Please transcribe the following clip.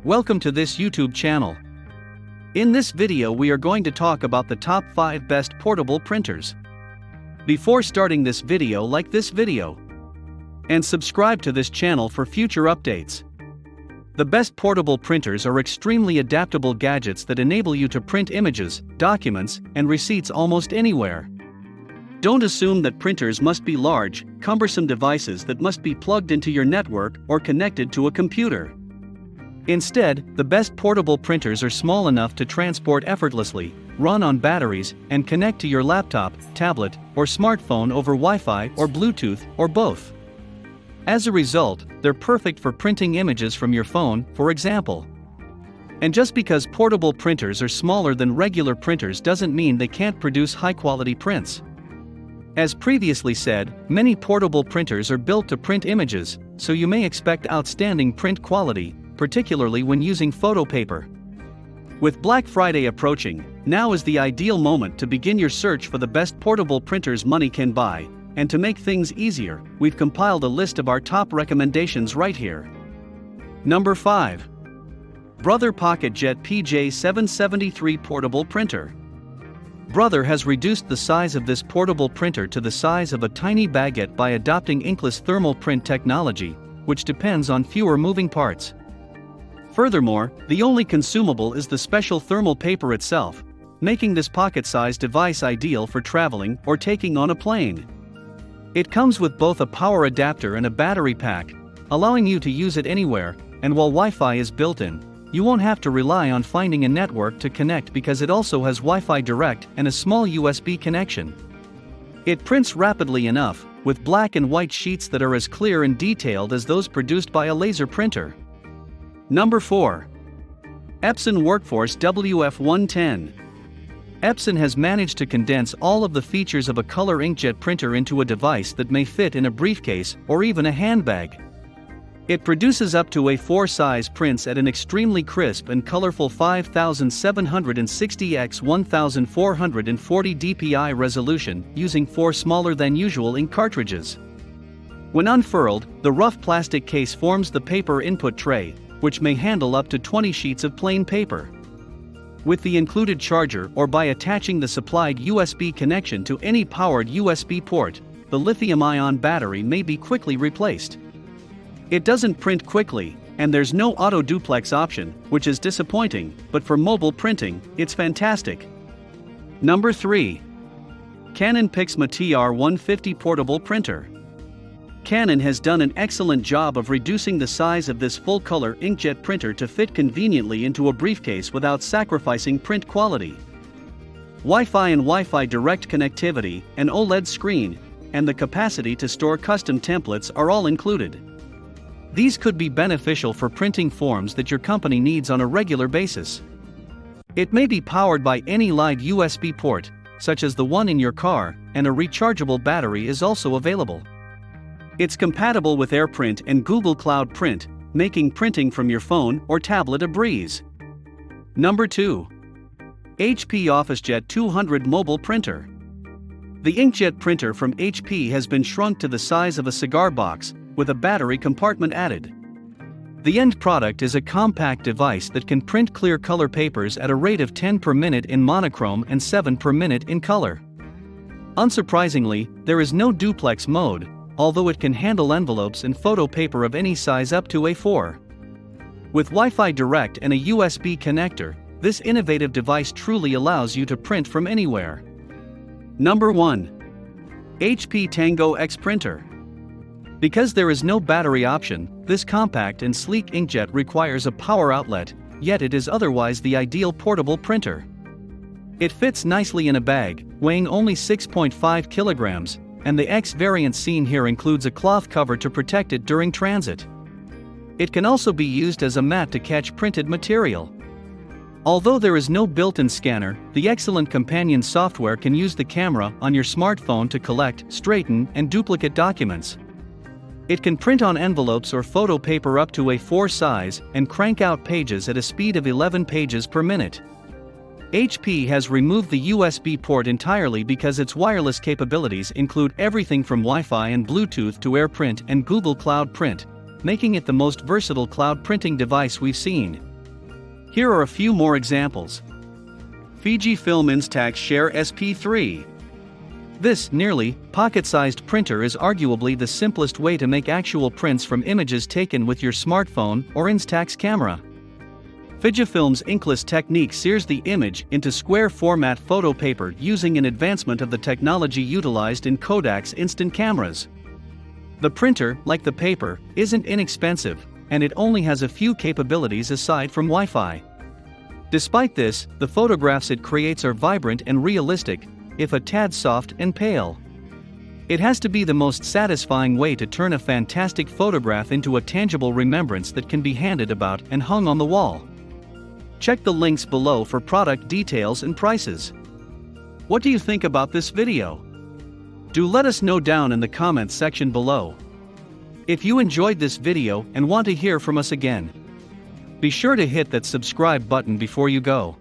Welcome to this YouTube channel. In this video we are going to talk about the top 5 best portable printers. Before starting this video, like this video and subscribe to this channel for future updates. The best portable printers are extremely adaptable gadgets that enable you to print images, documents, and receipts almost anywhere. Don't assume that printers must be large, cumbersome devices that must be plugged into your network or connected to a computer. Instead, the best portable printers are small enough to transport effortlessly, run on batteries, and connect to your laptop, tablet, or smartphone over Wi-Fi or Bluetooth, or both. As a result, they're perfect for printing images from your phone, for example. And just because portable printers are smaller than regular printers doesn't mean they can't produce high-quality prints. As previously said, many portable printers are built to print images, so you may expect outstanding print quality, particularly when using photo paper. With Black Friday approaching, now is the ideal moment to begin your search for the best portable printers money can buy, and to make things easier, we've compiled a list of our top recommendations right here. Number 5. Brother PocketJet PJ773 Portable Printer. Brother has reduced the size of this portable printer to the size of a tiny baguette by adopting inkless thermal print technology, which depends on fewer moving parts. Furthermore, the only consumable is the special thermal paper itself, making this pocket-sized device ideal for traveling or taking on a plane. It comes with both a power adapter and a battery pack, allowing you to use it anywhere, and while Wi-Fi is built in, you won't have to rely on finding a network to connect because it also has Wi-Fi Direct and a small USB connection. It prints rapidly enough, with black and white sheets that are as clear and detailed as those produced by a laser printer. Number 4. Epson Workforce WF110. Epson has managed to condense all of the features of a color inkjet printer into a device that may fit in a briefcase or even a handbag. It produces up to A4 size prints at an extremely crisp and colorful 5760 x 1440 dpi resolution using 4 smaller than usual ink cartridges. When unfurled, the rough plastic case forms the paper input tray, which may handle up to 20 sheets of plain paper. With the included charger or by attaching the supplied USB connection to any powered USB port, the lithium-ion battery may be quickly replaced. It doesn't print quickly, and there's no auto duplex option, which is disappointing, but for mobile printing, it's fantastic. Number 3. Canon Pixma TR150 Portable Printer. Canon has done an excellent job of reducing the size of this full-color inkjet printer to fit conveniently into a briefcase without sacrificing print quality. Wi-Fi and Wi-Fi Direct connectivity, an OLED screen, and the capacity to store custom templates are all included. These could be beneficial for printing forms that your company needs on a regular basis. It may be powered by any live USB port, such as the one in your car, and a rechargeable battery is also available. It's compatible with AirPrint and Google Cloud Print, making printing from your phone or tablet a breeze. Number 2. HP Officejet 200 Mobile Printer. The inkjet printer from HP has been shrunk to the size of a cigar box, with a battery compartment added. The end product is a compact device that can print clear color papers at a rate of 10 per minute in monochrome and 7 per minute in color. Unsurprisingly, there is no duplex mode, although it can handle envelopes and photo paper of any size up to A4. With Wi-Fi Direct and a USB connector, this innovative device truly allows you to print from anywhere. Number 1. HP Tango X Printer. Because there is no battery option, this compact and sleek inkjet requires a power outlet, yet it is otherwise the ideal portable printer. It fits nicely in a bag, weighing only 6.5 kilograms, and the X variant seen here includes a cloth cover to protect it during transit. It can also be used as a mat to catch printed material. Although there is no built-in scanner, the excellent companion software can use the camera on your smartphone to collect, straighten, and duplicate documents. It can print on envelopes or photo paper up to A4 size and crank out pages at a speed of 11 pages per minute. HP has removed the USB port entirely because its wireless capabilities include everything from Wi-Fi and Bluetooth to AirPrint and Google Cloud Print, making it the most versatile cloud printing device we've seen. Here are a few more examples. Fujifilm Instax SP3. This nearly pocket-sized printer is arguably the simplest way to make actual prints from images taken with your smartphone or Instax camera. Fujifilm's inkless technique sears the image into square format photo paper using an advancement of the technology utilized in Kodak's instant cameras. The printer, like the paper, isn't inexpensive, and it only has a few capabilities aside from Wi-Fi. Despite this, the photographs it creates are vibrant and realistic, if a tad soft and pale. It has to be the most satisfying way to turn a fantastic photograph into a tangible remembrance that can be handed about and hung on the wall. Check the links below for product details and prices. What do you think about this video? Do let us know down in the comments section below. If you enjoyed this video and want to hear from us again, be sure to hit that subscribe button before you go.